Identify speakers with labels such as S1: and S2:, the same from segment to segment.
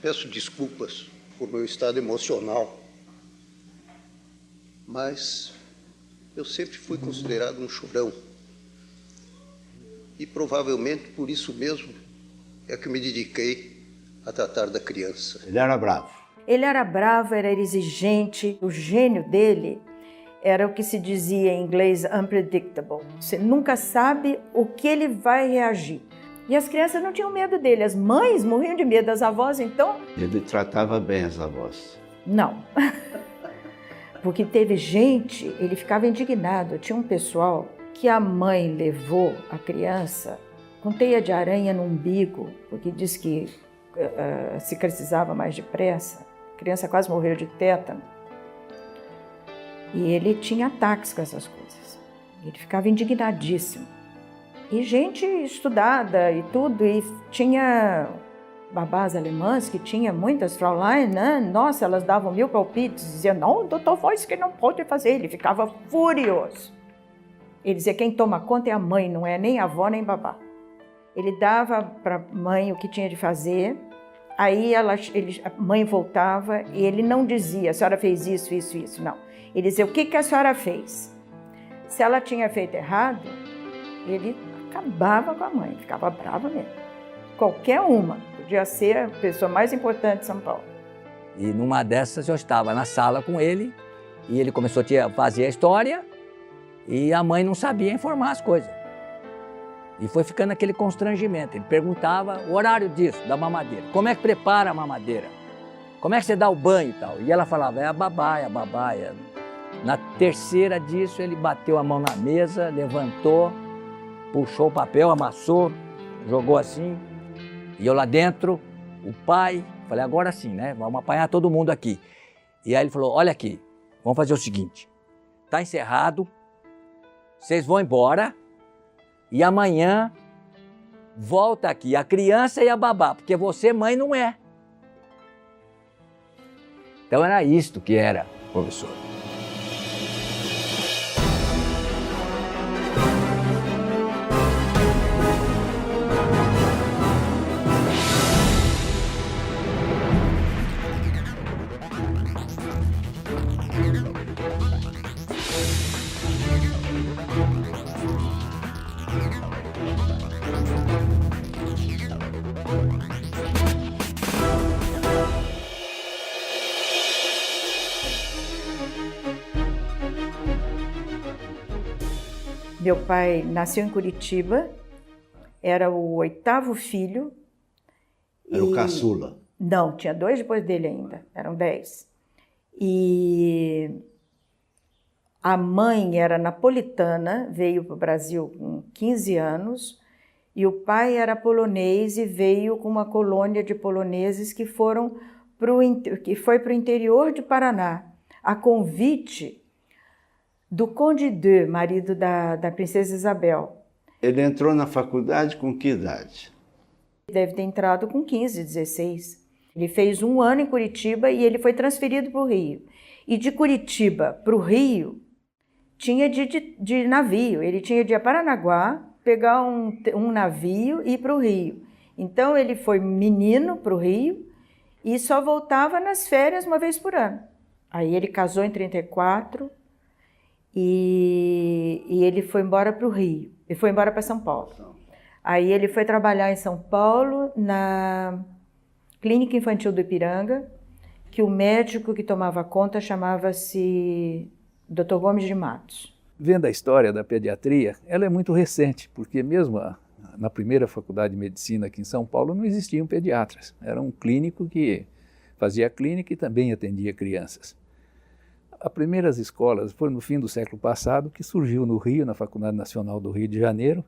S1: Peço desculpas por meu estado emocional, mas eu sempre fui considerado um chorão. E provavelmente por isso mesmo é que me dediquei a tratar da criança.
S2: Ele era bravo.
S3: Ele era bravo, era exigente. O gênio dele era o que se dizia em inglês unpredictable. Você nunca sabe o que ele vai reagir. E as crianças não tinham medo dele. As mães morriam de medo das avós, então...
S2: Ele tratava bem as avós.
S3: Não. Porque teve gente, ele ficava indignado. Tinha um pessoal que a mãe levou a criança com teia de aranha no umbigo, porque disse que cicatrizava mais depressa. A criança quase morreu de tétano. E ele tinha ataques com essas coisas. Ele ficava indignadíssimo. E gente estudada e tudo, e tinha babás alemãs que tinha muitas Fräulein, né? Nossa, elas davam 1000 palpites, diziam, não, doutor Voss que não pode fazer. Ele ficava furioso. Ele dizia, quem toma conta é a mãe, não é nem a avó nem babá. Ele dava para a mãe o que tinha de fazer, aí a mãe voltava e ele não dizia, a senhora fez isso, isso, isso, não. Ele dizia, o que a senhora fez? Se ela tinha feito errado, ele acabava com a mãe, ficava brava mesmo. Qualquer uma, podia ser a pessoa mais importante de São Paulo.
S4: E numa dessas eu estava na sala com ele, e ele começou a fazer a história, e a mãe não sabia informar as coisas. E foi ficando aquele constrangimento. Ele perguntava o horário disso, da mamadeira. Como é que prepara a mamadeira? Como é que você dá o banho e tal? E ela falava, é a babá, é a babá. Na terceira disso, ele bateu a mão na mesa, levantou, puxou o papel, amassou, jogou assim. E eu lá dentro, o pai, falei, agora sim, né? Vamos apanhar todo mundo aqui. E aí ele falou, olha aqui, vamos fazer o seguinte, tá encerrado, vocês vão embora e amanhã volta aqui a criança e a babá, porque você, mãe, não é. Então era isto que era, professor.
S3: Meu pai nasceu em Curitiba, era o 8º filho.
S2: Era o caçula.
S3: Não, tinha 2 depois dele ainda, eram 10. E a mãe era napolitana, veio para o Brasil com 15 anos, e o pai era polonês e veio com uma colônia de poloneses que foi para o interior de Paraná, a convite do Conde de, marido da princesa Isabel.
S2: Ele entrou na faculdade com que idade?
S3: Deve ter entrado com 15, 16. Ele fez 1 ano em Curitiba e ele foi transferido para o Rio. E de Curitiba para o Rio, tinha de navio. Ele tinha de ir a Paranaguá, pegar um navio e ir para o Rio. Então ele foi menino para o Rio e só voltava nas férias uma vez por ano. Aí ele casou em 34 e ele foi embora para o Rio. Ele foi embora para São Paulo. Aí ele foi trabalhar em São Paulo, na Clínica Infantil do Ipiranga, que o médico que tomava conta chamava-se Dr. Gomes de Matos.
S5: Vendo a história da pediatria, ela é muito recente, porque mesmo na primeira faculdade de medicina aqui em São Paulo não existiam pediatras. Era um clínico que fazia clínica e também atendia crianças. As primeiras escolas foi no fim do século passado, que surgiu no Rio, na Faculdade Nacional do Rio de Janeiro,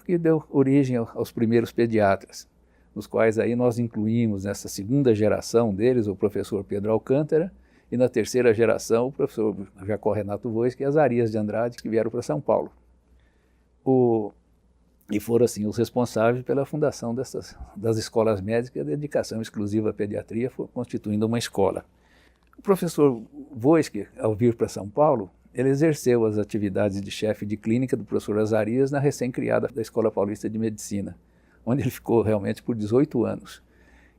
S5: que deu origem aos primeiros pediatras, nos quais aí nós incluímos nessa segunda geração deles o professor Pedro Alcântara e na terceira geração o professor Jacó Renato Vois e as Arias de Andrade, que vieram para São Paulo. E foram assim os responsáveis pela fundação das escolas médicas e a dedicação exclusiva à pediatria, constituindo uma escola. O professor Vois, ao vir para São Paulo, ele exerceu as atividades de chefe de clínica do professor Azarias na recém-criada da Escola Paulista de Medicina, onde ele ficou realmente por 18 anos.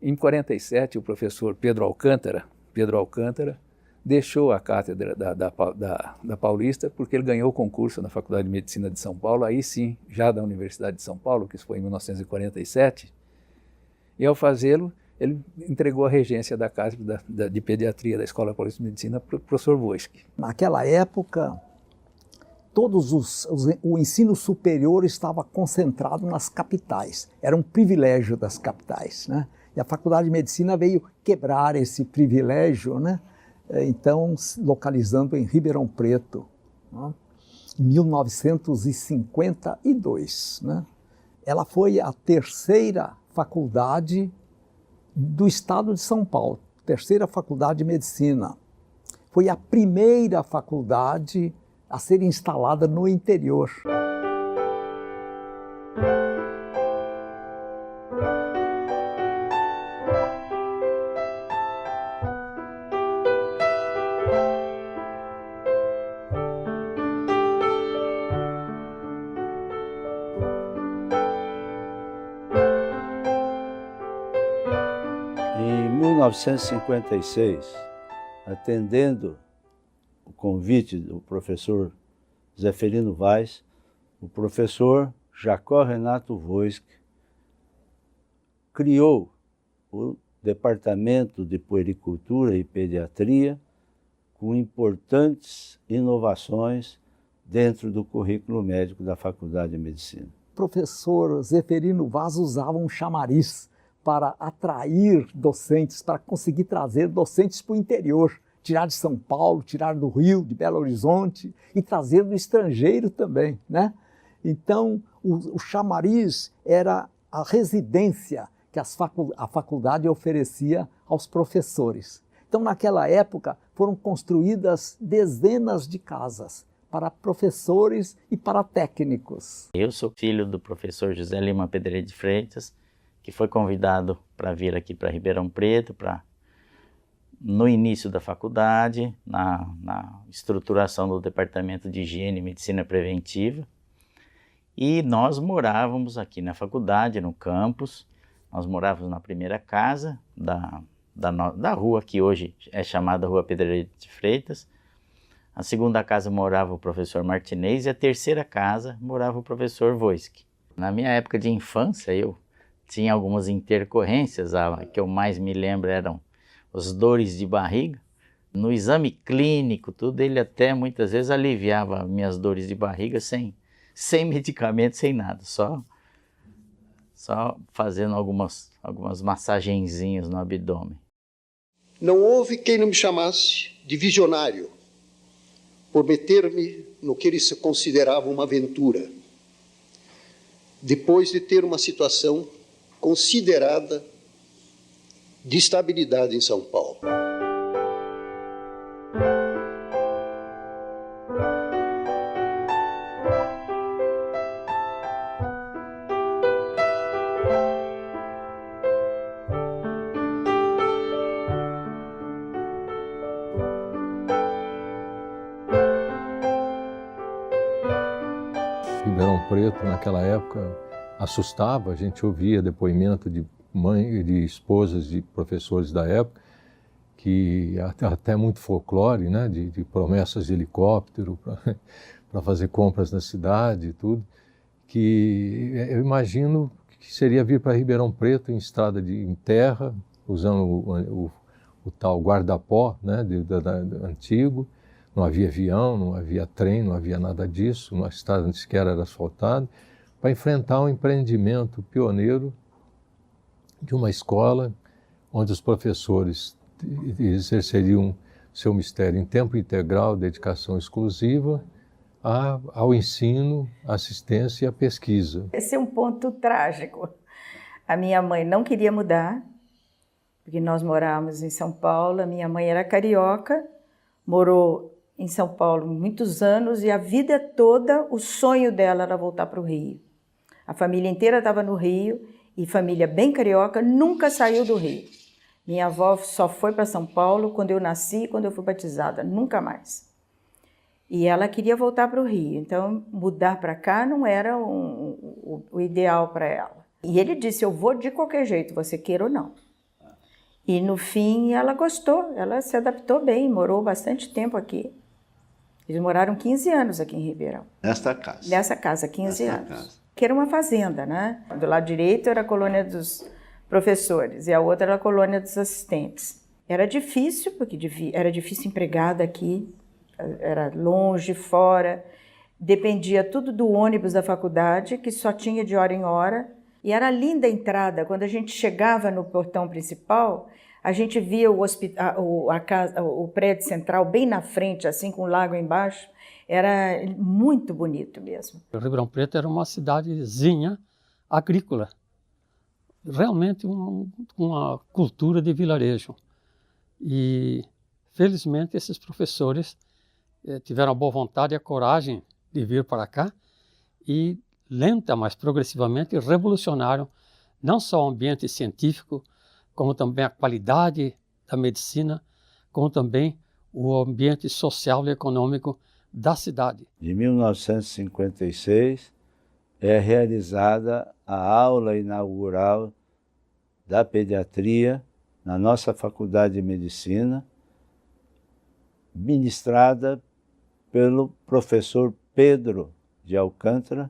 S5: Em 47, o professor Pedro Alcântara deixou a cátedra da Paulista porque ele ganhou o concurso na Faculdade de Medicina de São Paulo, aí sim, já da Universidade de São Paulo, que isso foi em 1947, e ao fazê-lo, ele entregou a regência da cátedra de pediatria da Escola Paulista de Medicina para o professor Voisky.
S6: Naquela época, o ensino superior estava concentrado nas capitais, era um privilégio das capitais, né? E a Faculdade de Medicina veio quebrar esse privilégio, né? Então, localizando em Ribeirão Preto, né? Em 1952. Né? Ela foi a terceira faculdade do estado de São Paulo, terceira faculdade de medicina. Foi a primeira faculdade a ser instalada no interior.
S2: Em 1956, atendendo o convite do professor Zeferino Vaz, o professor Jacó Renato Voisky criou o Departamento de Puericultura e Pediatria com importantes inovações dentro do currículo médico da Faculdade de Medicina.
S6: O professor Zeferino Vaz usava um chamariz para atrair docentes, para conseguir trazer docentes para o interior, tirar de São Paulo, tirar do Rio, de Belo Horizonte e trazer do estrangeiro também, né? Então, o chamariz era a residência que a faculdade oferecia aos professores. Então, naquela época, foram construídas dezenas de casas para professores e para técnicos.
S7: Eu sou filho do professor José Lima Pedreira de Freitas, que foi convidado para vir aqui para Ribeirão Preto, no início da faculdade, na estruturação do Departamento de Higiene e Medicina Preventiva. E nós morávamos aqui na faculdade, no campus. Nós morávamos na primeira casa da rua que hoje é chamada Rua Pedreira de Freitas. A segunda casa morava o professor Martinez e a terceira casa morava o professor Voisky. Na minha época de infância, eu tinha algumas intercorrências, a que eu mais me lembro eram as dores de barriga. No exame clínico, tudo, ele até muitas vezes aliviava minhas dores de barriga sem medicamento, sem nada, só fazendo algumas massagenzinhas no abdômen.
S1: Não houve quem não me chamasse de visionário por meter-me no que eles consideravam uma aventura, depois de ter uma situação considerada de estabilidade em São Paulo.
S8: Ribeirão Preto, naquela época, assustava. A gente ouvia depoimento de mãe, de esposas de professores da época, que até muito folclore, né, de promessas de helicóptero para fazer compras na cidade e tudo, que eu imagino que seria vir para Ribeirão Preto em estrada em terra, usando o tal guarda-pó, né, antigo. Não havia avião, não havia trem, não havia nada disso, a estrada sequer era asfaltada, para enfrentar um empreendimento pioneiro de uma escola onde os professores exerceriam seu mistério em tempo integral, dedicação exclusiva ao ensino, assistência e à pesquisa.
S3: Esse é um ponto trágico. A minha mãe não queria mudar, porque nós morávamos em São Paulo, a minha mãe era carioca, morou em São Paulo muitos anos e a vida toda o sonho dela era voltar para o Rio. A família inteira estava no Rio e família bem carioca nunca saiu do Rio. Minha avó só foi para São Paulo quando eu nasci e quando eu fui batizada, nunca mais. E ela queria voltar para o Rio, então mudar para cá não era o ideal para ela. E ele disse, eu vou de qualquer jeito, você queira ou não. E no fim ela gostou, ela se adaptou bem, morou bastante tempo aqui. Eles moraram 15 anos aqui em Ribeirão.
S2: Nesta casa?
S3: Nessa casa, 15 anos. Que era uma fazenda, né? Do lado direito era a colônia dos professores e a outra era a colônia dos assistentes. Era difícil, porque era difícil empregada aqui, era longe, fora, dependia tudo do ônibus da faculdade, que só tinha de hora em hora, e era linda a entrada. Quando a gente chegava no portão principal, a gente via o prédio central bem na frente, assim, com o lago embaixo. Era muito bonito mesmo.
S9: Ribeirão Preto era uma cidadezinha agrícola, realmente uma cultura de vilarejo. E, felizmente, esses professores tiveram a boa vontade e a coragem de vir para cá e, lenta, mas progressivamente, revolucionaram não só o ambiente científico, como também a qualidade da medicina, como também o ambiente social e econômico da cidade.
S2: De 1956 é realizada a aula inaugural da pediatria na nossa Faculdade de Medicina, ministrada pelo professor Pedro de Alcântara,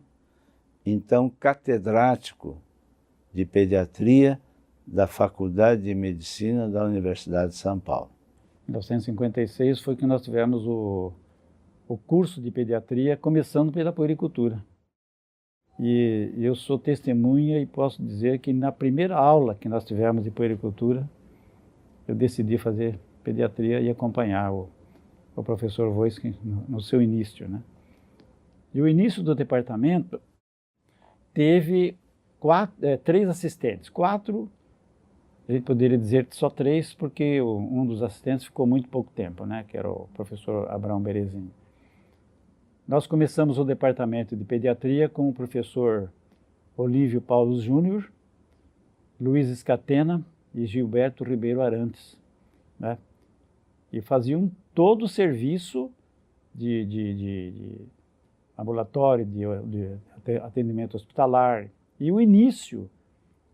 S2: então catedrático de pediatria da Faculdade de Medicina da Universidade de São Paulo.
S10: Em 1956 foi que nós tivemos o curso de pediatria, começando pela puericultura. E eu sou testemunha e posso dizer que na primeira aula que nós tivemos de puericultura, eu decidi fazer pediatria e acompanhar o professor Voiskin no seu início, né? E o início do departamento teve 3 assistentes, 4, a gente poderia dizer só 3, porque um dos assistentes ficou muito pouco tempo, né? Que era o professor Abraão Berezinho. Nós começamos o departamento de pediatria com o professor Olívio Paulo Júnior, Luiz Escatena e Gilberto Ribeiro Arantes, né? E faziam todo o serviço de ambulatório, de atendimento hospitalar e o início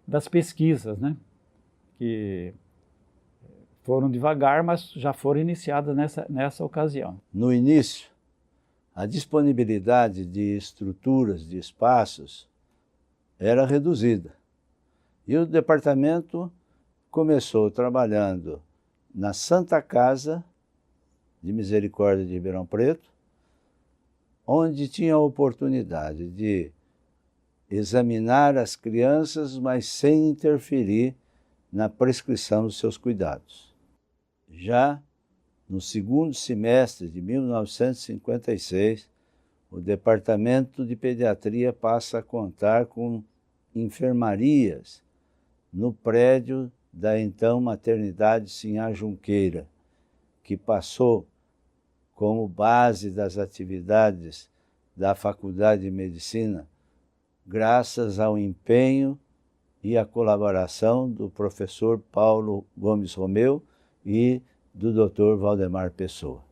S10: das pesquisas, né? Que foram devagar, mas já foram iniciadas nessa ocasião.
S2: No início, a disponibilidade de estruturas, de espaços, era reduzida. E o departamento começou trabalhando na Santa Casa de Misericórdia de Ribeirão Preto, onde tinha a oportunidade de examinar as crianças, mas sem interferir na prescrição dos seus cuidados. Já no segundo semestre de 1956, o Departamento de Pediatria passa a contar com enfermarias no prédio da então Maternidade Sinhá Junqueira, que passou como base das atividades da Faculdade de Medicina, graças ao empenho e à colaboração do professor Paulo Gomes Romeu e do Dr. Valdemar Pessoa,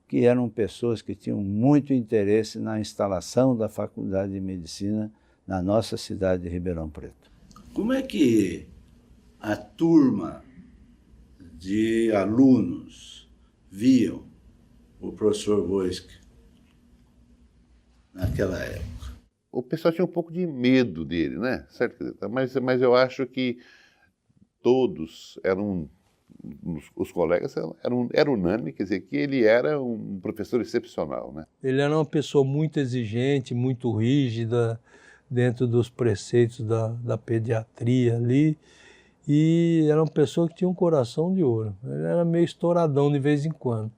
S2: que eram pessoas que tinham muito interesse na instalação da Faculdade de Medicina na nossa cidade de Ribeirão Preto. Como é que a turma de alunos viam o professor Voiskin naquela época?
S11: O pessoal tinha um pouco de medo dele, né? Certo? Mas eu acho que todos eram, os colegas eram unânimes, quer dizer, que ele era um professor excepcional, né?
S12: Ele era uma pessoa muito exigente, muito rígida, dentro dos preceitos da pediatria ali, e era uma pessoa que tinha um coração de ouro. Ele era meio estouradão de vez em quando.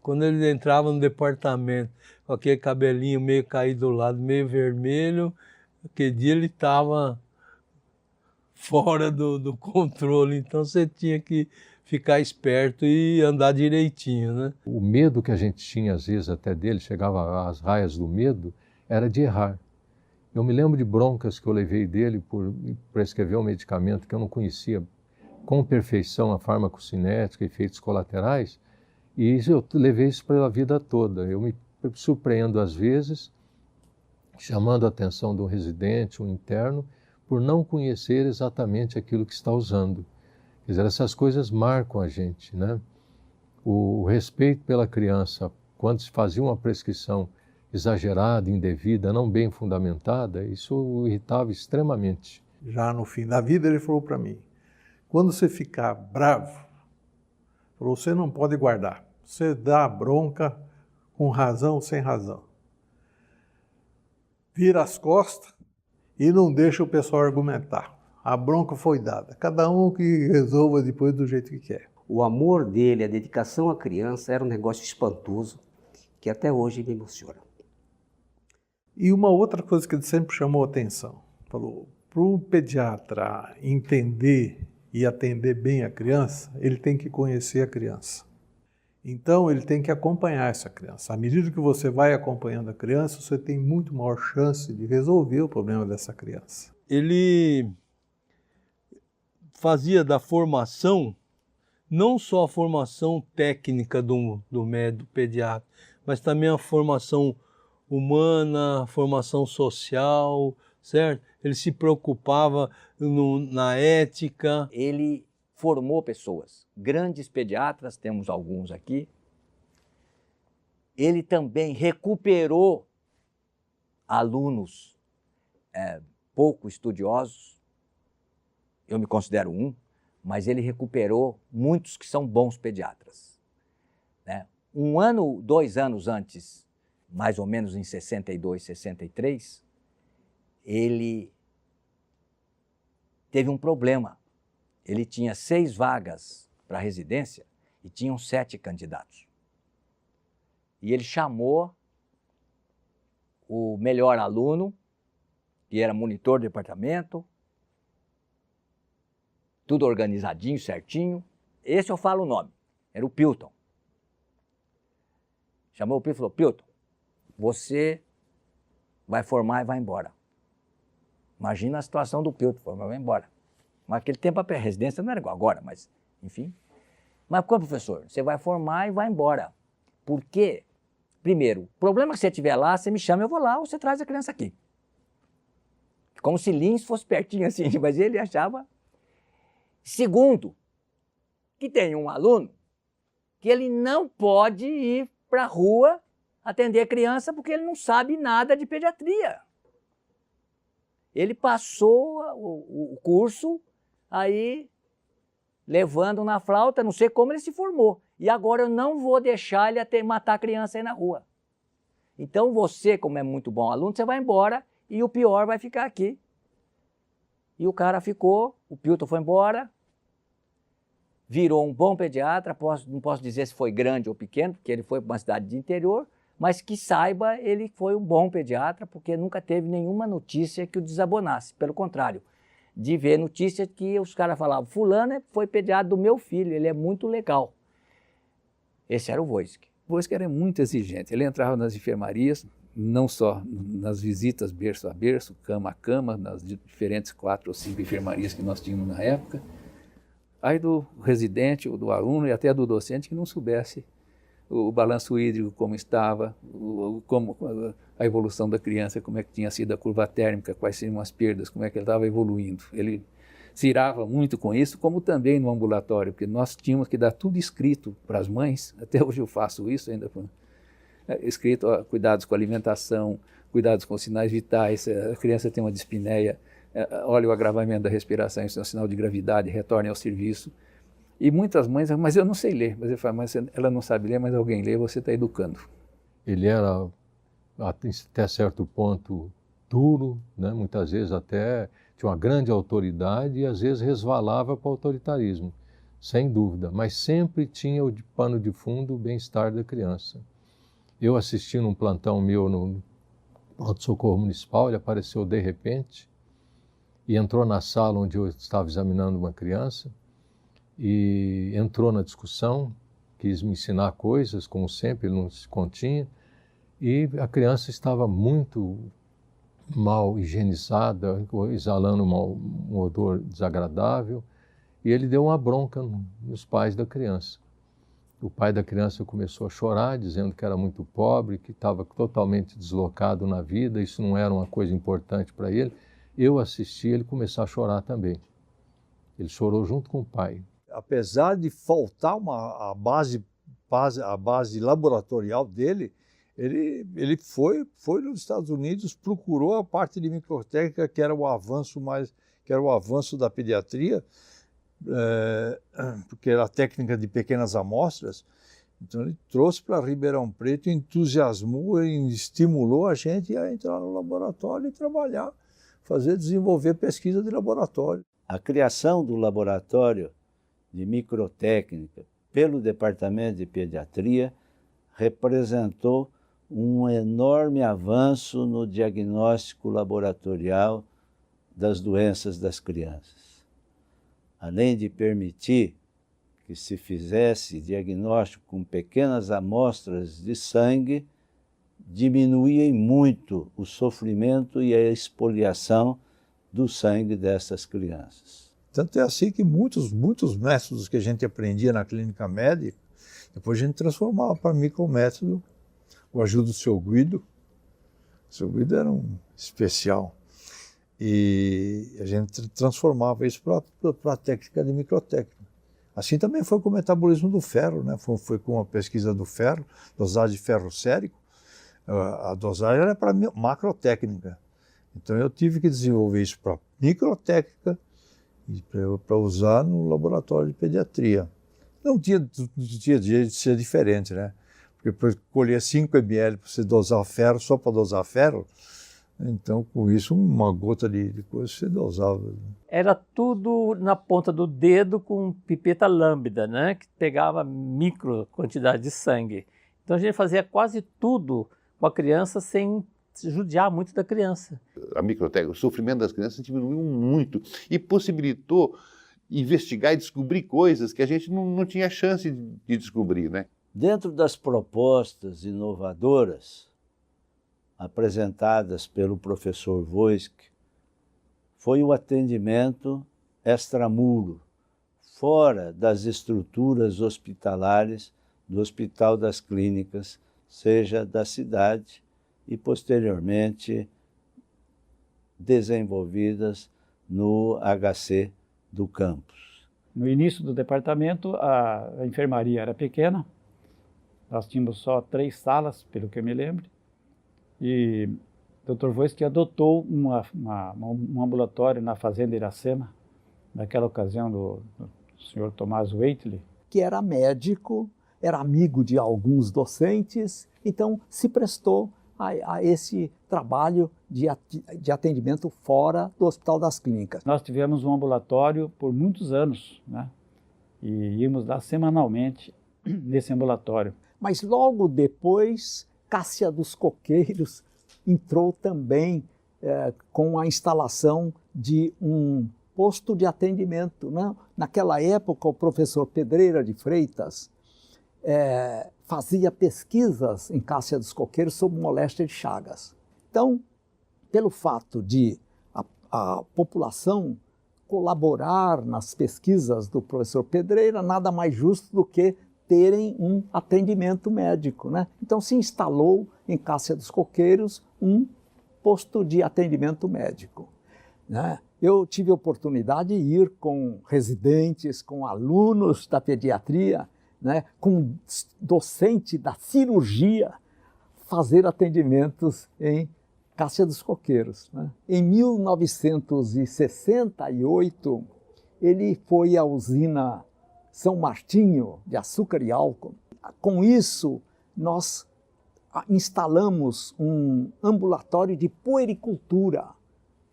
S12: Quando ele entrava no departamento com aquele cabelinho meio caído do lado, meio vermelho, aquele dia ele estava fora do controle, então você tinha que ficar esperto e andar direitinho, né?
S8: O medo que a gente tinha, às vezes, até dele, chegava às raias do medo, era de errar. Eu me lembro de broncas que eu levei dele por prescrever um medicamento que eu não conhecia com perfeição, a farmacocinética, efeitos colaterais, e eu levei isso pela vida toda. Eu me surpreendo, às vezes, chamando a atenção do residente, um interno, por não conhecer exatamente aquilo que está usando. Quer dizer, essas coisas marcam a gente, né? O respeito pela criança, quando se fazia uma prescrição exagerada, indevida, não bem fundamentada, isso o irritava extremamente.
S12: Já no fim da vida, ele falou para mim, quando você ficar bravo, você não pode guardar. Você dá a bronca com razão ou sem razão. Vira as costas e não deixa o pessoal argumentar. A bronca foi dada. Cada um que resolva depois do jeito que quer.
S13: O amor dele, a dedicação à criança era um negócio espantoso que até hoje me emociona.
S12: E uma outra coisa que ele sempre chamou a atenção, falou, para o pediatra entender e atender bem a criança, ele tem que conhecer a criança. Então, ele tem que acompanhar essa criança. À medida que você vai acompanhando a criança, você tem muito maior chance de resolver o problema dessa criança.
S14: Ele fazia da formação, não só a formação técnica do médico pediatra, mas também a formação humana, a formação social, certo? Ele se preocupava na ética.
S4: Ele formou pessoas, grandes pediatras, temos alguns aqui. Ele também recuperou alunos pouco estudiosos, eu me considero um, mas ele recuperou muitos que são bons pediatras. Né? 1 ano, 2 anos antes, mais ou menos em 62, 63, ele teve um problema. Ele tinha 6 vagas para residência e tinham 7 candidatos. E ele chamou o melhor aluno, que era monitor do departamento, tudo organizadinho, certinho. Esse eu falo o nome, era o Pilton. Chamou o Pilton e falou, Pilton, você vai formar e vai embora. Imagina a situação do Pilton, formar e vai embora. Mas naquele tempo a residência não era igual agora, mas enfim. Mas como, professor? Você vai formar e vai embora. Por quê? Primeiro, o problema que você tiver lá, você me chama, eu vou lá, ou você traz a criança aqui. Como se Lins fosse pertinho assim, mas ele achava. Segundo, que tem um aluno que ele não pode ir para a rua atender a criança porque ele não sabe nada de pediatria. Ele passou o curso aí levando na flauta, não sei como ele se formou. E agora eu não vou deixar ele matar a criança aí na rua. Então você, como é muito bom aluno, você vai embora e o pior vai ficar aqui. E o cara ficou, o Pilton foi embora, virou um bom pediatra, não posso dizer se foi grande ou pequeno, porque ele foi para uma cidade de interior, mas que saiba, ele foi um bom pediatra, porque nunca teve nenhuma notícia que o desabonasse. Pelo contrário, de ver notícia que os caras falavam, fulano foi pediatra do meu filho, ele é muito legal. Esse era o Wojcik.
S5: O Wojcik era muito exigente, ele entrava nas enfermarias, não só nas visitas berço a berço, cama a cama, nas diferentes 4 ou 5 enfermarias que nós tínhamos na época, aí do residente, do aluno e até do docente que não soubesse o balanço hídrico como estava, como a evolução da criança, como é que tinha sido a curva térmica, quais seriam as perdas, como é que ele estava evoluindo. Ele se irava muito com isso, como também no ambulatório, porque nós tínhamos que dar tudo escrito para as mães, até hoje eu faço isso ainda, escrito cuidados com a alimentação, cuidados com os sinais vitais, a criança tem uma dispneia, olha o agravamento da respiração, isso é um sinal de gravidade, retorne ao serviço. E muitas mães, mas eu não sei ler. Mas eu falo, mas ela não sabe ler, mas alguém lê, você está educando.
S8: Ele era, até certo ponto, duro, né? Muitas vezes até tinha uma grande autoridade e às vezes resvalava para o autoritarismo, sem dúvida. Mas sempre tinha o pano de fundo o bem-estar da criança. Eu assisti num plantão meu no pronto-socorro municipal, ele apareceu de repente e entrou na sala onde eu estava examinando uma criança, e entrou na discussão, quis me ensinar coisas, como sempre, ele não se continha, e a criança estava muito mal higienizada, exalando um odor desagradável, e ele deu uma bronca nos pais da criança. O pai da criança começou a chorar, dizendo que era muito pobre, que estava totalmente deslocado na vida, isso não era uma coisa importante para ele. Eu assisti ele começar a chorar também. Ele chorou junto com o pai.
S15: apesar de faltar a base laboratorial dele, ele foi nos Estados Unidos, procurou a parte de microtécnica, que era o avanço da pediatria, porque era a técnica de pequenas amostras. Então ele trouxe para Ribeirão Preto, entusiasmou e estimulou a gente a entrar no laboratório e trabalhar, desenvolver pesquisa de laboratório.
S2: A criação do laboratório de microtécnica pelo Departamento de Pediatria representou um enorme avanço no diagnóstico laboratorial das doenças das crianças. Além de permitir que se fizesse diagnóstico com pequenas amostras de sangue, diminuía muito o sofrimento e a expoliação do sangue dessas crianças.
S15: Tanto é assim que muitos métodos que a gente aprendia na clínica médica, depois a gente transformava para micrométodo. O ajuda do seu Guido. O seu Guido era um especial. E a gente transformava isso para a técnica de microtécnica. Assim também foi com o metabolismo do ferro, né? Foi com a pesquisa do ferro, dosagem de ferro sérico. A dosagem era para macrotécnica. Então eu tive que desenvolver isso para microtécnica e para usar no laboratório de pediatria. Não tinha jeito de ser diferente, né? Porque para colher 5 ml para você dosar ferro, só para dosar ferro, então com isso uma gota de coisa você dosava.
S16: Era tudo na ponta do dedo com pipeta lambda, né? Que pegava micro quantidade de sangue. Então a gente fazia quase tudo com a criança sem judiar muito da criança.
S11: A microtécnica, o sofrimento das crianças diminuiu muito e possibilitou investigar e descobrir coisas que a gente não tinha chance de descobrir, né?
S2: Dentro das propostas inovadoras apresentadas pelo professor Voisk, foi o atendimento extramuros, fora das estruturas hospitalares do Hospital das Clínicas, seja da cidade e posteriormente desenvolvidas no HC do campus.
S10: No início do departamento, a enfermaria era pequena, nós tínhamos só 3 salas, pelo que eu me lembro, e o Dr. Voisk adotou um ambulatório na Fazenda Iracema, naquela ocasião do senhor Tomás Waitley.
S6: Que era médico, era amigo de alguns docentes, então se prestou a esse trabalho de atendimento fora do Hospital das Clínicas.
S10: Nós tivemos um ambulatório por muitos anos, né? E íamos lá semanalmente nesse ambulatório.
S6: Mas logo depois, Cássia dos Coqueiros entrou também com a instalação de um posto de atendimento, né? Naquela época, o professor Pedreira de Freitas fazia pesquisas em Cássia dos Coqueiros sobre moléstia de Chagas. Então, pelo fato de a população colaborar nas pesquisas do professor Pedreira, nada mais justo do que terem um atendimento médico, né? Então se instalou em Cássia dos Coqueiros um posto de atendimento médico, né? Eu tive a oportunidade de ir com residentes, com alunos da pediatria, né, com docente da cirurgia, fazer atendimentos em Cássia dos Coqueiros, né? Em 1968, ele foi à usina São Martinho, de açúcar e álcool. Com isso, nós instalamos um ambulatório de puericultura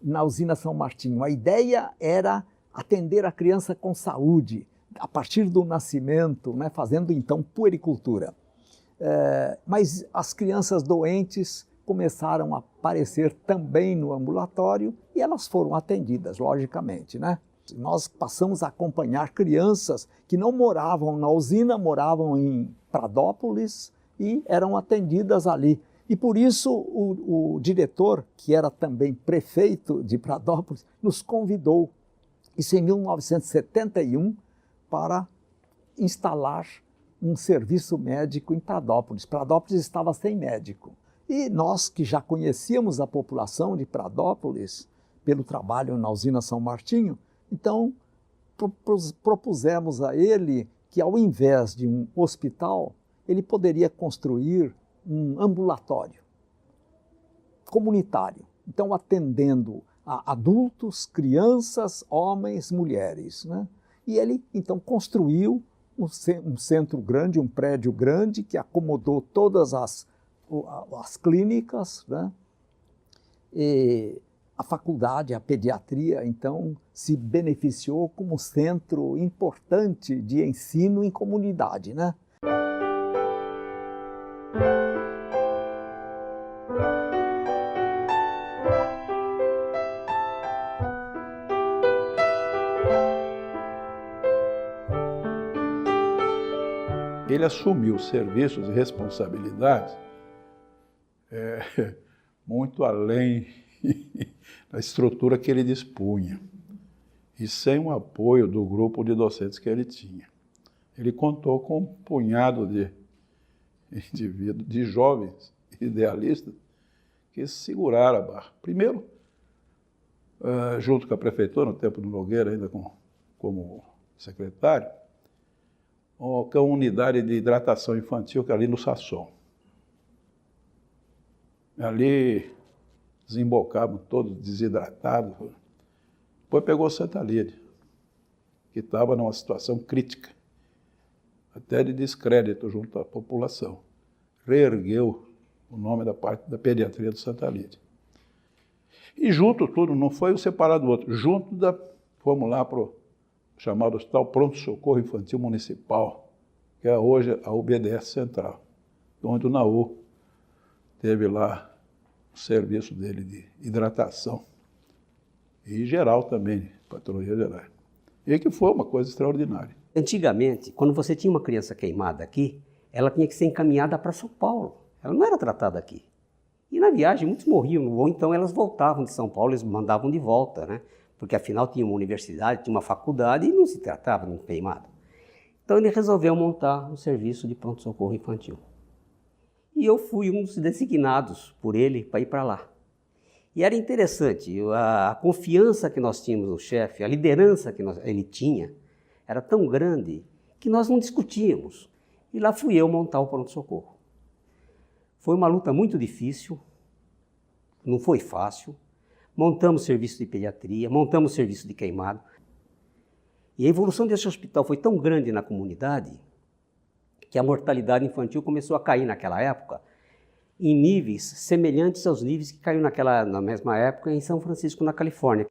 S6: na usina São Martinho. A ideia era atender a criança com saúde, a partir do nascimento, né, fazendo então puericultura. Mas as crianças doentes começaram a aparecer também no ambulatório e elas foram atendidas, logicamente, né? Nós passamos a acompanhar crianças que não moravam na usina, moravam em Pradópolis e eram atendidas ali. E por isso o diretor, que era também prefeito de Pradópolis, nos convidou, isso em 1971, para instalar um serviço médico em Pradópolis. Pradópolis estava sem médico. E nós, que já conhecíamos a população de Pradópolis, pelo trabalho na usina São Martinho, então propusemos a ele que, ao invés de um hospital, ele poderia construir um ambulatório comunitário, então atendendo a adultos, crianças, homens, mulheres, né? E ele então construiu um centro grande, um prédio grande que acomodou todas as clínicas, né? E a faculdade, a pediatria, então, se beneficiou como centro importante de ensino em comunidade, né?
S5: Ele assumiu serviços e responsabilidades muito além da estrutura que ele dispunha e sem o apoio do grupo de docentes que ele tinha. Ele contou com um punhado de indivíduos, de jovens idealistas, que seguraram a barra. Primeiro, junto com a prefeitura, no tempo do Nogueira, ainda como secretário, com a unidade de hidratação infantil, que é ali no Sasson. Ali desembocavam todos desidratados. Depois pegou Santa Lídia, que estava numa situação crítica, até de descrédito junto à população. Reergueu o nome da parte da pediatria de Santa Lídia. E junto tudo, não foi um separado do outro, fomos lá para o chamado Hospital Pronto Socorro Infantil Municipal, que é hoje a UBDS Central, onde o Naú teve lá o serviço dele de hidratação, e geral também, patrulha geral. E que foi uma coisa extraordinária.
S13: Antigamente, quando você tinha uma criança queimada aqui, ela tinha que ser encaminhada para São Paulo, ela não era tratada aqui. E na viagem muitos morriam, ou então elas voltavam de São Paulo, eles mandavam de volta, né? Porque afinal tinha uma universidade, tinha uma faculdade e não se tratava de um queimado. Então ele resolveu montar um serviço de pronto-socorro infantil. E eu fui um dos designados por ele para ir para lá. E era interessante, a confiança que nós tínhamos no chefe, a liderança que ele tinha, era tão grande que nós não discutíamos. E lá fui eu montar o pronto-socorro. Foi uma luta muito difícil, não foi fácil. Montamos serviço de pediatria, montamos serviço de queimado. E a evolução desse hospital foi tão grande na comunidade que a mortalidade infantil começou a cair naquela época em níveis semelhantes aos níveis que caiu na mesma época em São Francisco, na Califórnia.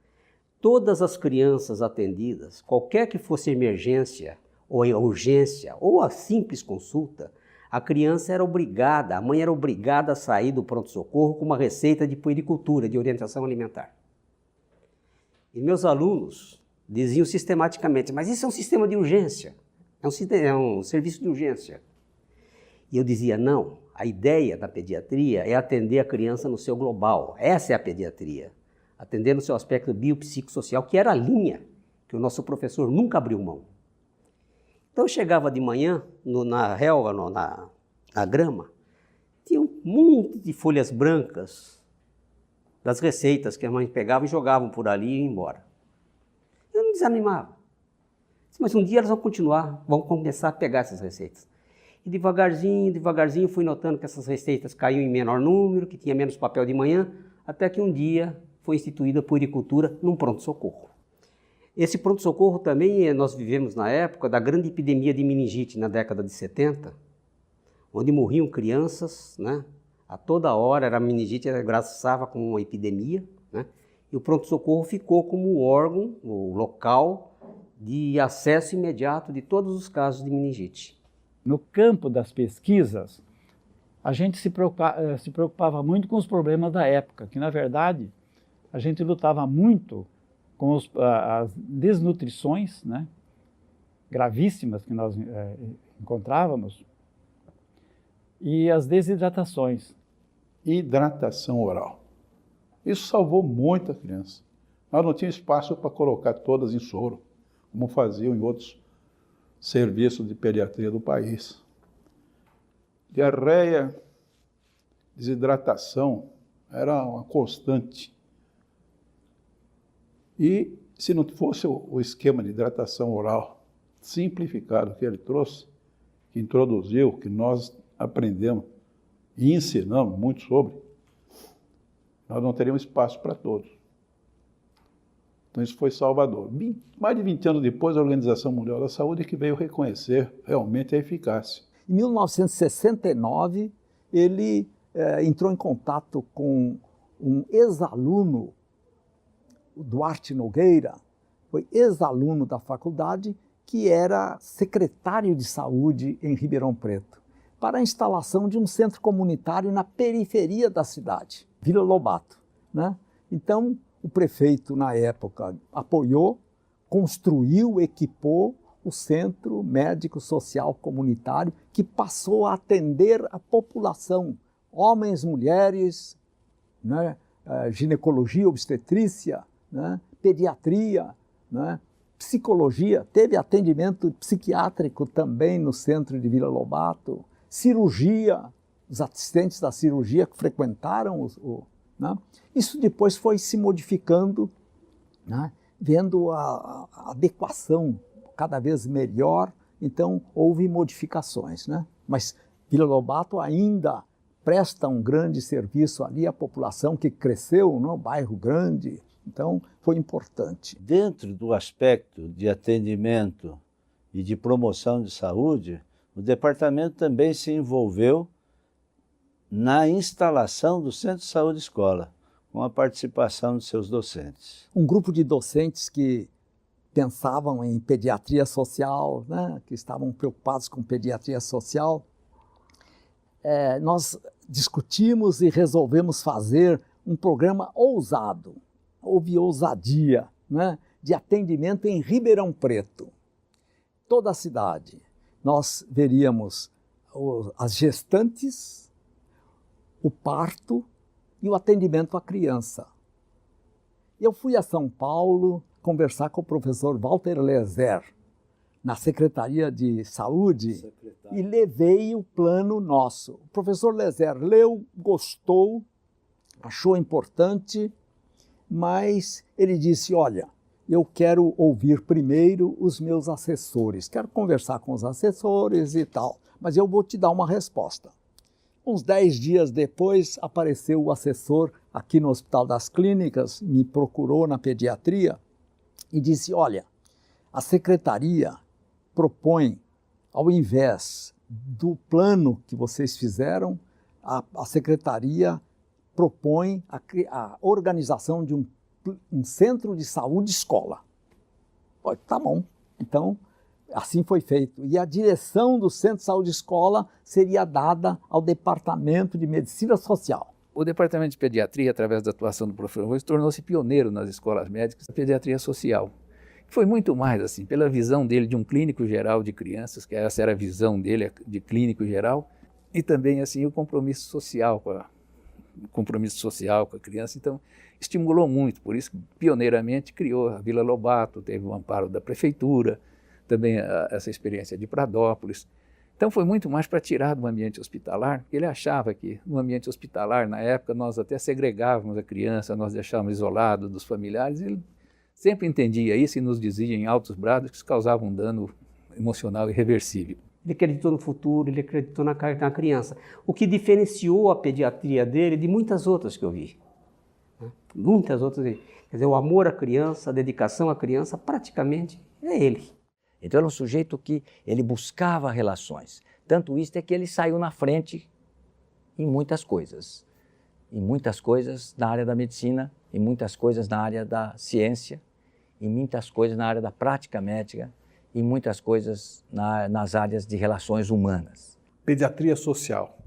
S13: Todas as crianças atendidas, qualquer que fosse a emergência ou a urgência ou a simples consulta, a criança era obrigada, a mãe era obrigada a sair do pronto-socorro com uma receita de puericultura, de orientação alimentar. E meus alunos diziam sistematicamente, mas isso é um sistema de urgência, é um serviço de urgência. E eu dizia, não, a ideia da pediatria é atender a criança no seu global, essa é a pediatria, atender no seu aspecto biopsicossocial, que era a linha que o nosso professor nunca abriu mão. Então eu chegava de manhã na relva, na grama, tinha um monte de folhas brancas das receitas que a mãe pegava e jogavam por ali e ia embora. Eu não desanimava. Mas um dia elas vão começar a pegar essas receitas. E devagarzinho fui notando que essas receitas caíam em menor número, que tinha menos papel de manhã, até que um dia foi instituída a puericultura num pronto-socorro. Esse pronto-socorro também nós vivemos na época da grande epidemia de meningite na década de 70, onde morriam crianças, né? A toda hora a meningite agraçava com uma epidemia, né? E o pronto-socorro ficou como o órgão, o local de acesso imediato de todos os casos de meningite.
S10: No campo das pesquisas, a gente se preocupava muito com os problemas da época, que na verdade a gente lutava muito com as desnutrições, né, gravíssimas que nós encontrávamos, e as desidratações.
S5: Hidratação oral. Isso salvou muita criança. Nós não tínhamos espaço para colocar todas em soro, como faziam em outros serviços de pediatria do país. Diarreia, desidratação, era uma constante. E
S17: Se não fosse o esquema de hidratação oral simplificado que ele trouxe, que introduziu, que nós aprendemos e ensinamos muito sobre, nós não teríamos espaço para todos. Então isso foi salvador. Mais de 20 anos depois, a Organização Mundial da Saúde é que veio reconhecer realmente a eficácia.
S6: Em 1969, ele entrou em contato com um ex-aluno, o Duarte Nogueira, foi ex-aluno da faculdade, que era secretário de saúde em Ribeirão Preto, para a instalação de um centro comunitário na periferia da cidade, Vila Lobato, né? Então, o prefeito, na época, apoiou, construiu, equipou o Centro Médico Social Comunitário, que passou a atender a população, homens, mulheres, né? Ginecologia, obstetrícia, né? Pediatria, né? Psicologia, teve atendimento psiquiátrico também no centro de Vila Lobato, cirurgia, os assistentes da cirurgia que frequentaram né? Isso depois foi se modificando, né? Vendo a adequação cada vez melhor, então houve modificações, né? Mas Vila Lobato ainda presta um grande serviço ali à população que cresceu, né? Um bairro grande, então foi importante.
S2: Dentro do aspecto de atendimento e de promoção de saúde, o departamento também se envolveu na instalação do Centro de Saúde Escola, com a participação de seus docentes.
S6: Um grupo de docentes que pensavam em pediatria social, né, que estavam preocupados com pediatria social, nós discutimos e resolvemos fazer um programa ousado, houve ousadia, né, de atendimento em Ribeirão Preto. Toda a cidade. Nós veríamos as gestantes, o parto e o atendimento à criança. Eu fui a São Paulo conversar com o professor Walter Lezer, na Secretaria de Saúde, e levei o plano nosso. O professor Lezer leu, gostou, achou importante, mas ele disse, olha, eu quero ouvir primeiro os meus assessores, quero conversar com os assessores e tal, mas eu vou te dar uma resposta. Uns 10 dias depois, apareceu o assessor aqui no Hospital das Clínicas, me procurou na pediatria e disse, olha, a secretaria propõe, ao invés do plano que vocês fizeram, a secretaria propõe a organização de um centro de saúde escola. Tá bom, então assim foi feito. E a direção do Centro de Saúde Escola seria dada ao Departamento de Medicina Social.
S5: O Departamento de Pediatria, através da atuação do professor Rose, tornou-se pioneiro nas escolas médicas da pediatria social. Foi muito mais assim, pela visão dele de um clínico geral de crianças, que essa era a visão dele de clínico geral, e também assim o compromisso social com a criança. Então, estimulou muito, por isso, pioneiramente, criou a Vila Lobato, teve o amparo da prefeitura, também essa experiência de Pradópolis. Então foi muito mais para tirar do ambiente hospitalar, ele achava que no ambiente hospitalar, na época, nós até segregávamos a criança, nós deixávamos isolado dos familiares, ele sempre entendia isso e nos dizia em altos brados que isso causava um dano emocional irreversível.
S13: Ele acreditou no futuro, ele acreditou na criança, o que diferenciou a pediatria dele de muitas outras que eu vi. Muitas outras. Quer dizer, o amor à criança, a dedicação à criança, praticamente é ele.
S4: Então era um sujeito que ele buscava relações. Tanto isso é que ele saiu na frente em muitas coisas. Em muitas coisas na área da medicina, em muitas coisas na área da ciência, em muitas coisas na área da prática médica, em muitas coisas nas áreas de relações humanas.
S12: Pediatria social.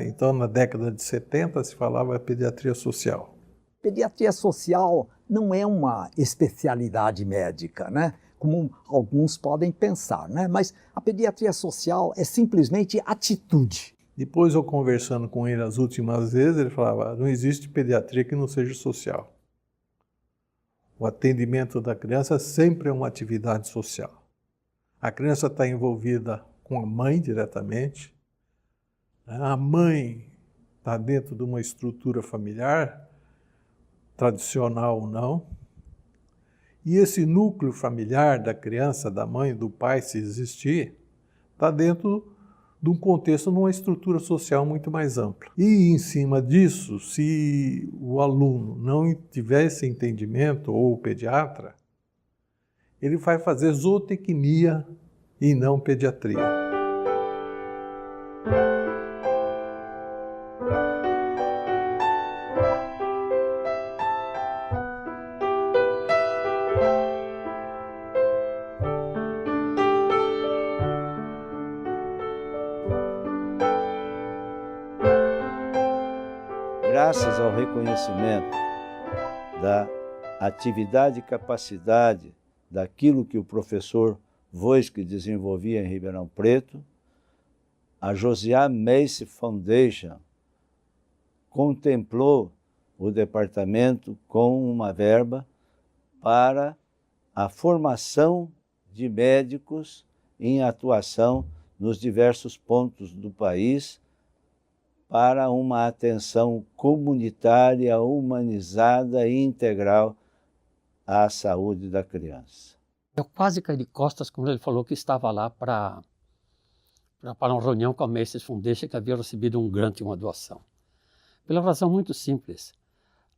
S12: Então, na década de 70, se falava pediatria social.
S6: Pediatria social não é uma especialidade médica, né? Como alguns podem pensar, né? Mas a pediatria social é simplesmente atitude.
S12: Depois, eu conversando com ele as últimas vezes, ele falava, não existe pediatria que não seja social. O atendimento da criança sempre é uma atividade social. A criança está envolvida com a mãe diretamente. A mãe está dentro de uma estrutura familiar, tradicional ou não, E esse núcleo familiar da criança, da mãe, do pai, se existir, está dentro de um contexto, numa estrutura social muito mais ampla. E em cima disso, se o aluno não tiver esse entendimento, ou o pediatra, ele vai fazer zootecnia e não pediatria.
S2: Graças ao reconhecimento da atividade e capacidade daquilo que o professor Voisky desenvolvia em Ribeirão Preto, a Josiah Macy Foundation contemplou o departamento com uma verba para a formação de médicos em atuação nos diversos pontos do país, para uma atenção comunitária, humanizada e integral à saúde da criança.
S9: Eu quase caí de costas quando ele falou que estava lá para uma reunião com a Macy's Foundation, que havia recebido um grant e uma doação. Pela razão muito simples,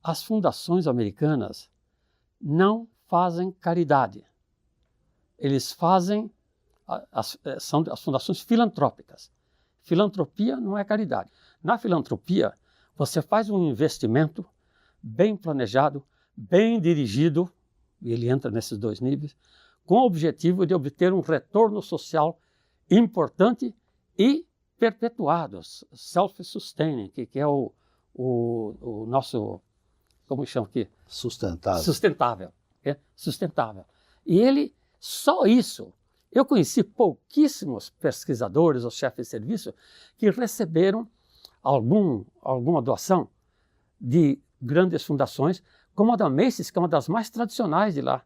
S9: as fundações americanas não fazem caridade. Eles fazem, são as fundações filantrópicas. Filantropia não é caridade. Na filantropia, você faz um investimento bem planejado, bem dirigido, e ele entra nesses dois níveis, com o objetivo de obter um retorno social importante e perpetuado, self-sustaining, que é o nosso, como chama aqui?
S2: Sustentável.
S9: Sustentável. É? Sustentável. E ele, só isso, eu conheci pouquíssimos pesquisadores ou chefes de serviço que receberam alguma doação de grandes fundações, como a da Macy's, que é uma das mais tradicionais de lá,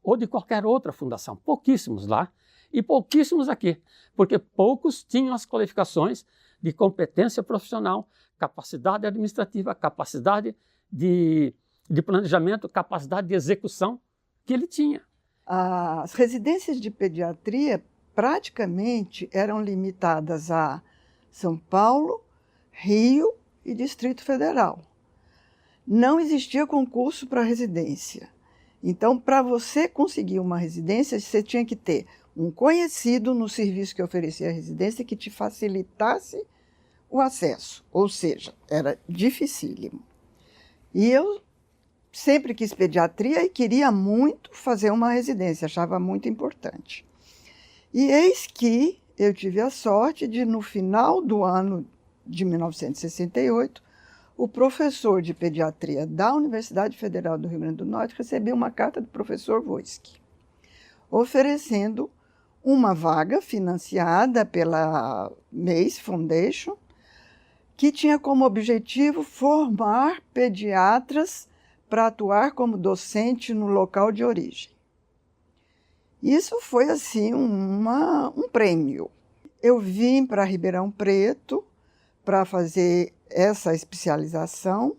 S9: ou de qualquer outra fundação. Pouquíssimos lá e pouquíssimos aqui, porque poucos tinham as qualificações de competência profissional, capacidade administrativa, capacidade de planejamento, capacidade de execução que ele tinha.
S18: As residências de pediatria praticamente eram limitadas a São Paulo, Rio e Distrito Federal. Não existia concurso para residência. Então, para você conseguir uma residência, você tinha que ter um conhecido no serviço que oferecia a residência que te facilitasse o acesso. Ou seja, era dificílimo. E eu sempre quis pediatria e queria muito fazer uma residência, achava muito importante. E eis que eu tive a sorte de, no final do ano de 1968, o professor de pediatria da Universidade Federal do Rio Grande do Norte recebeu uma carta do professor Voisky, oferecendo uma vaga financiada pela Macy Foundation, que tinha como objetivo formar pediatras para atuar como docente no local de origem. Isso foi, assim, um prêmio. Eu vim para Ribeirão Preto para fazer essa especialização.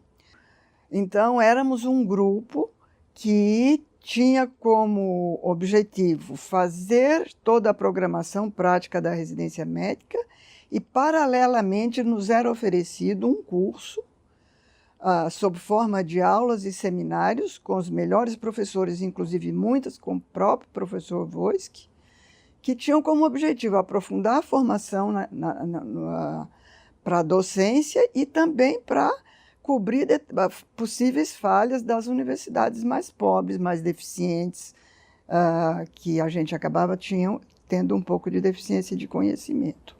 S18: Então, éramos um grupo que tinha como objetivo fazer toda a programação prática da residência médica e, paralelamente, nos era oferecido um curso sob forma de aulas e seminários com os melhores professores, inclusive muitas com o próprio professor Voisky, que tinham como objetivo aprofundar a formação para a docência e também para cobrir possíveis falhas das universidades mais pobres, mais deficientes, que a gente acabava tendo um pouco de deficiência de conhecimento.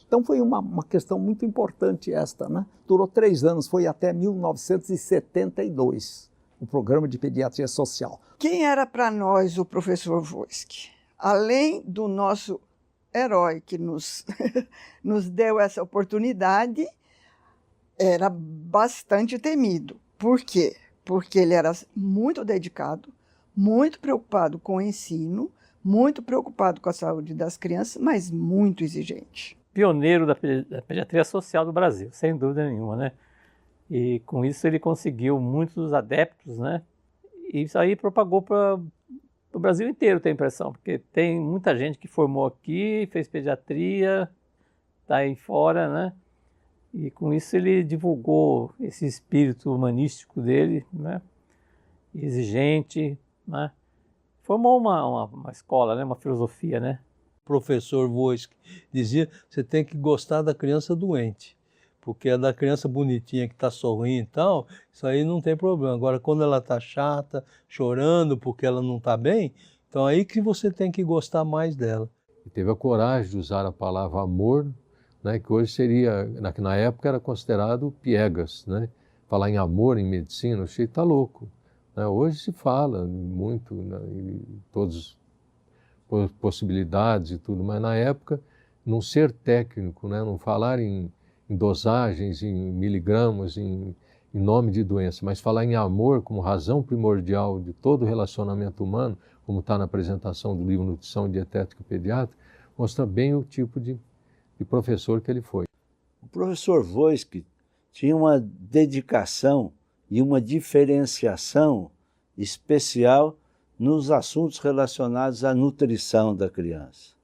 S6: Então foi uma questão muito importante esta, né? Durou 3 anos, foi até 1972, o programa de pediatria social.
S18: Quem era para nós o professor Voisky? Além do nosso herói que nos deu essa oportunidade, era bastante temido. Por quê? Porque ele era muito dedicado, muito preocupado com o ensino, muito preocupado com a saúde das crianças, mas muito exigente.
S16: Pioneiro da pediatria social do Brasil, sem dúvida nenhuma, né? E com isso ele conseguiu muitos adeptos, né? E isso aí propagou para o Brasil inteiro, tenho a impressão, porque tem muita gente que formou aqui, fez pediatria, está aí fora, né? E com isso ele divulgou esse espírito humanístico dele, né? Exigente, né? Formou uma escola, né? Uma filosofia, né?
S12: O professor Voisky dizia, você tem que gostar da criança doente, porque a da criança bonitinha que está sorrindo e tal, isso aí não tem problema. Agora, quando ela está chata, chorando porque ela não está bem, então aí que você tem que gostar mais dela.
S8: E teve a coragem de usar a palavra amor, né, que hoje seria, na época era considerado piegas, né? Falar em amor em medicina, achei que está louco. Né? Hoje se fala muito, né, em todas as possibilidades e tudo, mas na época, não ser técnico, né, não falar em dosagens, em miligramas, em nome de doença, mas falar em amor como razão primordial de todo o relacionamento humano, como está na apresentação do livro Nutrição Dietética Pediátrica, mostra bem o tipo de professor que ele foi.
S2: O professor Voisky tinha uma dedicação e uma diferenciação especial nos assuntos relacionados à nutrição da criança.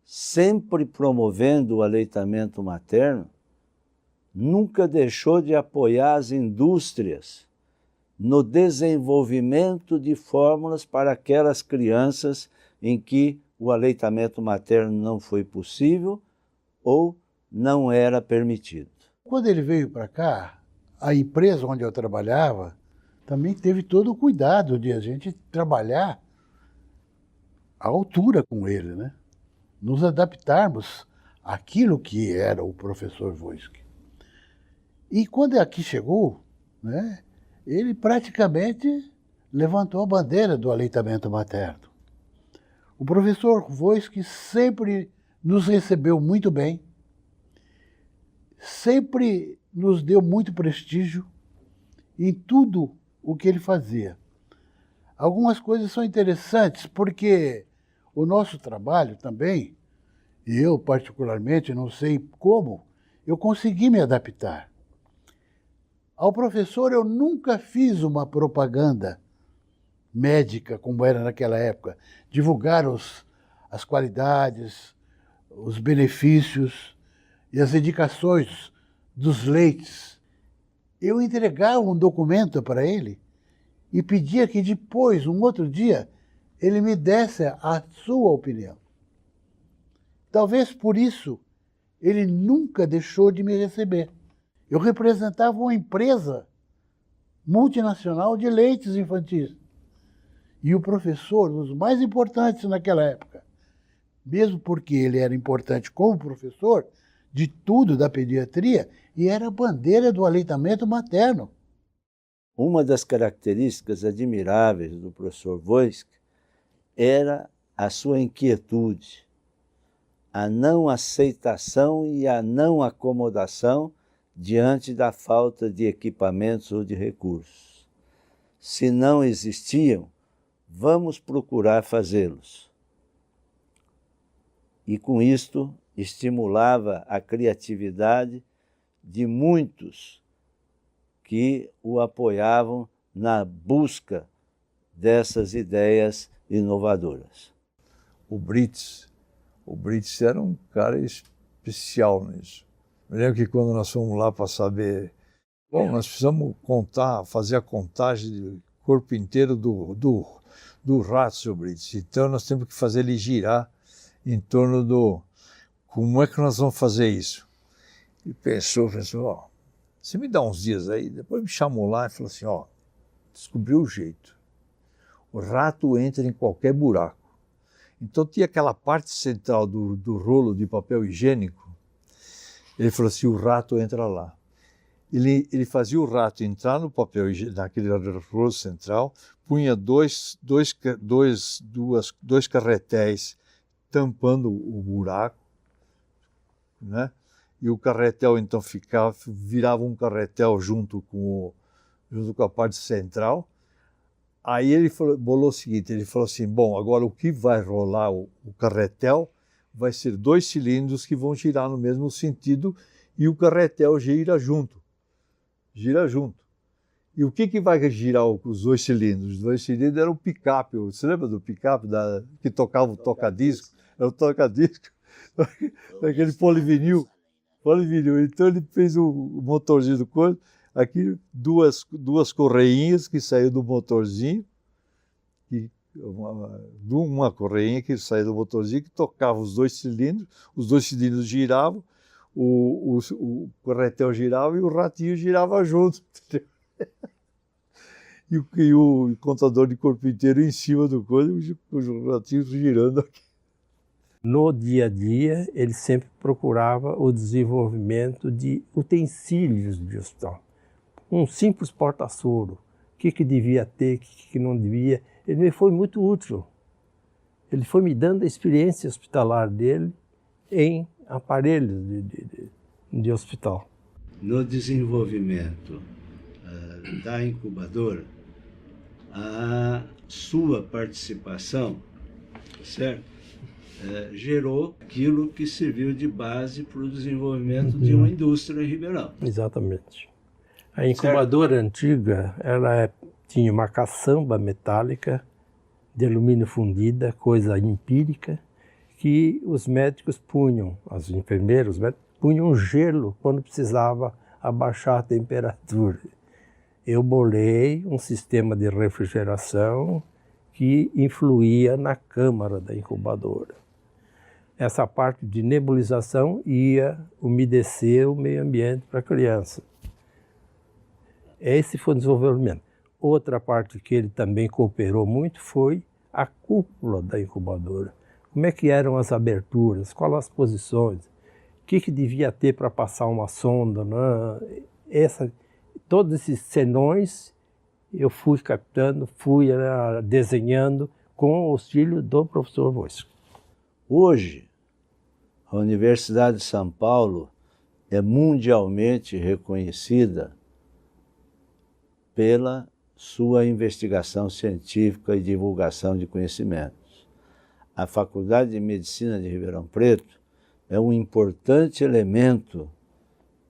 S2: Sempre promovendo o aleitamento materno, nunca deixou de apoiar as indústrias no desenvolvimento de fórmulas para aquelas crianças em que o aleitamento materno não foi possível ou não era permitido.
S19: Quando ele veio para cá, a empresa onde eu trabalhava também teve todo o cuidado de a gente trabalhar à altura com ele, né? Nos adaptarmos àquilo que era o professor Voisky. E quando aqui chegou, né, ele praticamente levantou a bandeira do aleitamento materno. O professor Voisky sempre nos recebeu muito bem, sempre nos deu muito prestígio em tudo o que ele fazia. Algumas coisas são interessantes, porque o nosso trabalho também, e eu particularmente, não sei como, eu consegui me adaptar. Ao professor eu nunca fiz uma propaganda médica, como era naquela época, divulgar as qualidades, os benefícios e as indicações dos leites. Eu entregava um documento para ele e pedia que depois, um outro dia, ele me desse a sua opinião. Talvez por isso ele nunca deixou de me receber. Eu representava uma empresa multinacional de leites infantis. E o professor, um dos mais importantes naquela época, mesmo porque ele era importante como professor de tudo da pediatria, e era a bandeira do aleitamento materno.
S2: Uma das características admiráveis do professor Voisky era a sua inquietude, a não aceitação e a não acomodação diante da falta de equipamentos ou de recursos. Se não existiam, vamos procurar fazê-los. E com isto estimulava a criatividade de muitos que o apoiavam na busca dessas ideias inovadoras.
S15: O Brits era um cara especial nisso. Eu lembro que quando nós fomos lá para saber, bom, nós precisamos fazer a contagem do corpo inteiro do rato, seu Brits. Então nós temos que fazer ele girar em torno do... Como é que nós vamos fazer isso? E pensou, ó, você me dá uns dias aí, depois me chamou lá e falou assim, ó, descobriu o jeito. O rato entra em qualquer buraco. Então tinha aquela parte central do rolo de papel higiênico. Ele falou assim, o rato entra lá. Ele fazia o rato entrar no papel higiênico, naquele rolo central, punha dois carretéis tampando o buraco, né? E o carretel então virava um carretel junto com a parte central. Aí ele bolou o seguinte, ele falou assim, bom, agora o que vai rolar o carretel vai ser 2 cilindros que vão girar no mesmo sentido e o carretel gira junto. E o que vai girar os 2 cilindros? Os 2 cilindros eram o picape. Você lembra do picape que tocava o toca-disco? Era o toca-disco daquele polivinil. Então ele fez o motorzinho do coisa, aqui duas correinhas que saíam do motorzinho, uma correinha que saía do motorzinho, que tocava os 2 cilindros giravam, o corretel girava e o ratinho girava junto. E o contador de corpo inteiro em cima do coisa, os ratinhos girando aqui.
S12: No dia a dia, ele sempre procurava o desenvolvimento de utensílios de hospital. Um simples porta-soro, o que devia ter, o que não devia. Ele me foi muito útil. Ele foi me dando a experiência hospitalar dele em aparelhos de hospital.
S2: No desenvolvimento da incubadora, a sua participação, certo? Gerou aquilo que serviu de base para o desenvolvimento de uma indústria em Ribeirão.
S12: Exatamente. A incubadora antiga, ela tinha uma caçamba metálica de alumínio fundida, coisa empírica, que os médicos punham, os enfermeiros, punham gelo quando precisava abaixar a temperatura. Eu bolei um sistema de refrigeração que influía na câmara da incubadora. Essa parte de nebulização ia umedecer o meio ambiente para a criança. Esse foi o desenvolvimento. Outra parte que ele também cooperou muito foi a cúpula da incubadora. Como é que eram as aberturas, quais as posições, o que devia ter para passar uma sonda, né? Todos esses senões eu fui captando, fui desenhando com o auxílio do professor Voisky.
S2: Hoje, a Universidade de São Paulo é mundialmente reconhecida pela sua investigação científica e divulgação de conhecimentos. A Faculdade de Medicina de Ribeirão Preto é um importante elemento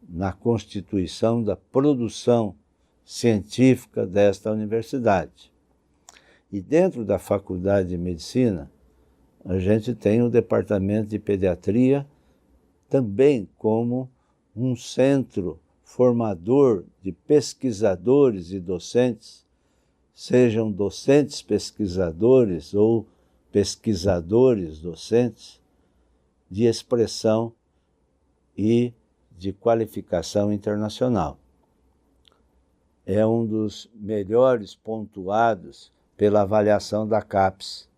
S2: na constituição da produção científica desta universidade. E dentro da Faculdade de Medicina, a gente tem o Departamento de Pediatria também como um centro formador de pesquisadores e docentes, sejam docentes pesquisadores ou pesquisadores docentes, de expressão e de qualificação internacional. É um dos melhores pontuados pela avaliação da CAPES.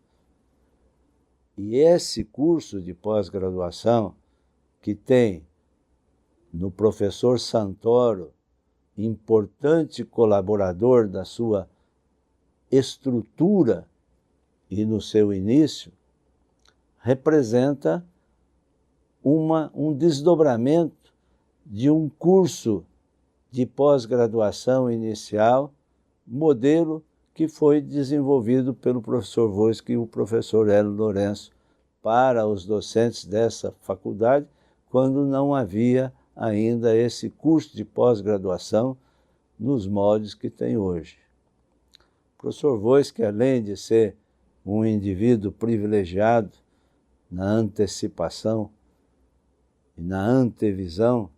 S2: E esse curso de pós-graduação, que tem no professor Santoro, importante colaborador da sua estrutura e no seu início, representa um desdobramento de um curso de pós-graduação inicial, modelo que foi desenvolvido pelo professor Voisky e o professor Hélio Lourenço para os docentes dessa faculdade, quando não havia ainda esse curso de pós-graduação nos moldes que tem hoje. O professor Voisky, além de ser um indivíduo privilegiado na antecipação e na antevisão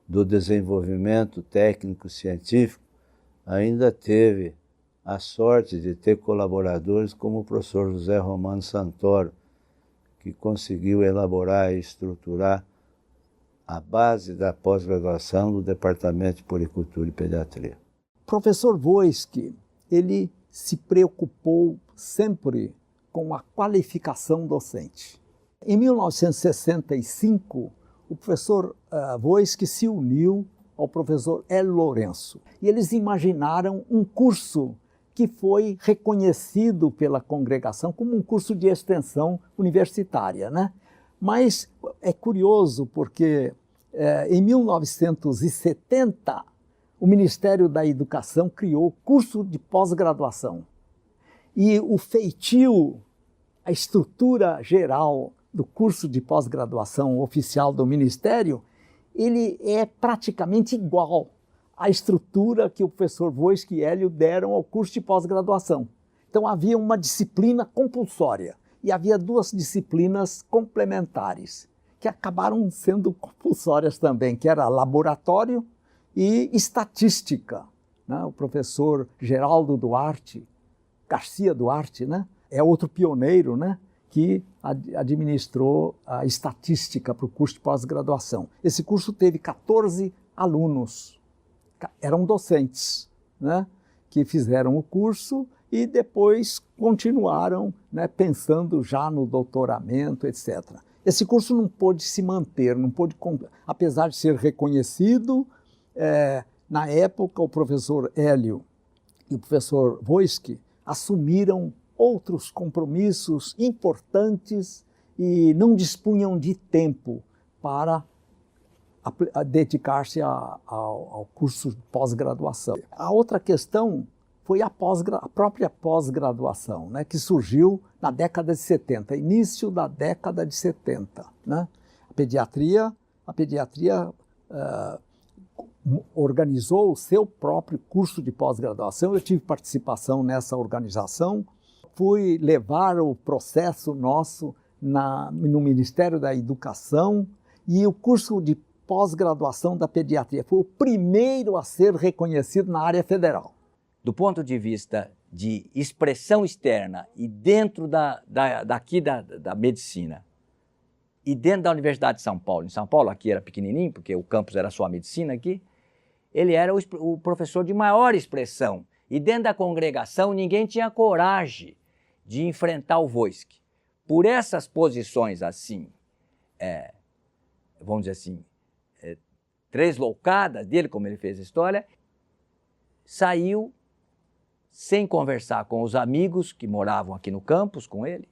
S2: do desenvolvimento técnico-científico, ainda teve a sorte de ter colaboradores como o professor José Romano Santoro, que conseguiu elaborar e estruturar a base da pós-graduação do Departamento de Puericultura e Pediatria.
S6: Professor Voisky, ele se preocupou sempre com a qualificação docente. Em 1965, o professor Voisky se uniu ao professor Hélio Lourenço e eles imaginaram um curso que foi reconhecido pela congregação como um curso de extensão universitária, né? Mas é curioso porque em 1970 o Ministério da Educação criou o curso de pós-graduação e o feitio, a estrutura geral do curso de pós-graduação oficial do Ministério, ele é praticamente igual a estrutura que o professor Voisky e Hélio deram ao curso de pós-graduação. Então havia uma disciplina compulsória e havia 2 disciplinas complementares, que acabaram sendo compulsórias também, que era laboratório e estatística. Né? O professor Geraldo Duarte, Garcia Duarte, né? É outro pioneiro, né? Que administrou a estatística para o curso de pós-graduação. Esse curso teve 14 alunos, eram docentes, né? Que fizeram o curso e depois continuaram, né, pensando já no doutoramento, etc. Esse curso não pôde se manter, não pôde, apesar de ser reconhecido, na época o professor Hélio e o professor Voisky assumiram outros compromissos importantes e não dispunham de tempo para dedicar-se ao curso de pós-graduação. A outra questão foi a própria pós-graduação, né, que surgiu na década de 70, início da década de 70. Né? A pediatria organizou o seu próprio curso de pós-graduação. Eu tive participação nessa organização, fui levar o processo nosso no Ministério da Educação, e o curso de pós-graduação da pediatria foi o primeiro a ser reconhecido na área federal.
S4: Do ponto de vista de expressão externa e dentro da medicina, e dentro da Universidade de São Paulo, em São Paulo aqui era pequenininho, porque o campus era só a medicina aqui, ele era o professor de maior expressão. E dentro da congregação ninguém tinha coragem de enfrentar o Voisky. Por essas posições assim, vamos dizer assim, tresloucadas dele, como ele fez a história, saiu sem conversar com os amigos que moravam aqui no campus com ele.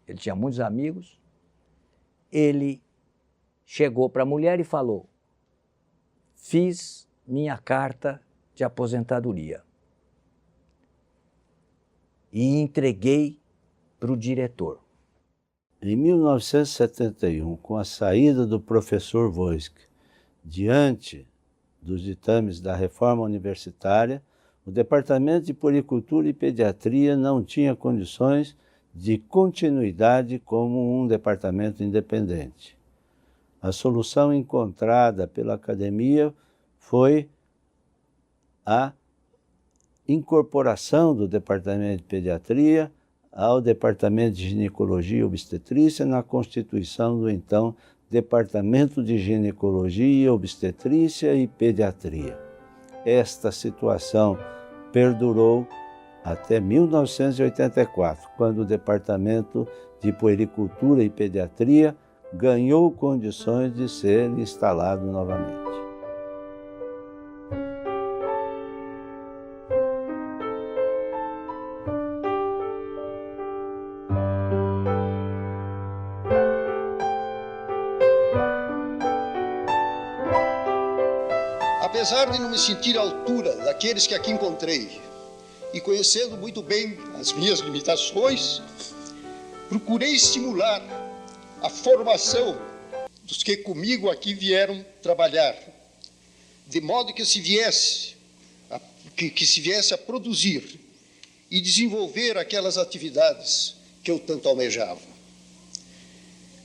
S4: Ele tinha muitos amigos. Ele chegou para a mulher e falou: fiz minha carta de aposentadoria e entreguei para o diretor.
S2: Em 1971, com a saída do professor Voisky, diante dos ditames da reforma universitária, o Departamento de Puericultura e Pediatria não tinha condições de continuidade como um departamento independente. A solução encontrada pela academia foi a incorporação do Departamento de Pediatria ao Departamento de Ginecologia e Obstetrícia na constituição do então Departamento de Ginecologia, Obstetrícia e Pediatria. Esta situação perdurou até 1984, quando o Departamento de Puericultura e Pediatria ganhou condições de ser instalado novamente.
S1: Apesar de não me sentir à altura daqueles que aqui encontrei e conhecendo muito bem as minhas limitações, procurei estimular a formação dos que comigo aqui vieram trabalhar, de modo que se viesse a produzir e desenvolver aquelas atividades que eu tanto almejava.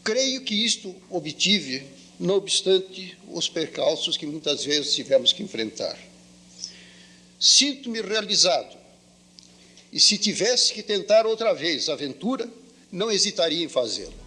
S1: Creio que isto obtive, não obstante os percalços que muitas vezes tivemos que enfrentar. Sinto-me realizado, e se tivesse que tentar outra vez a aventura, não hesitaria em fazê-lo.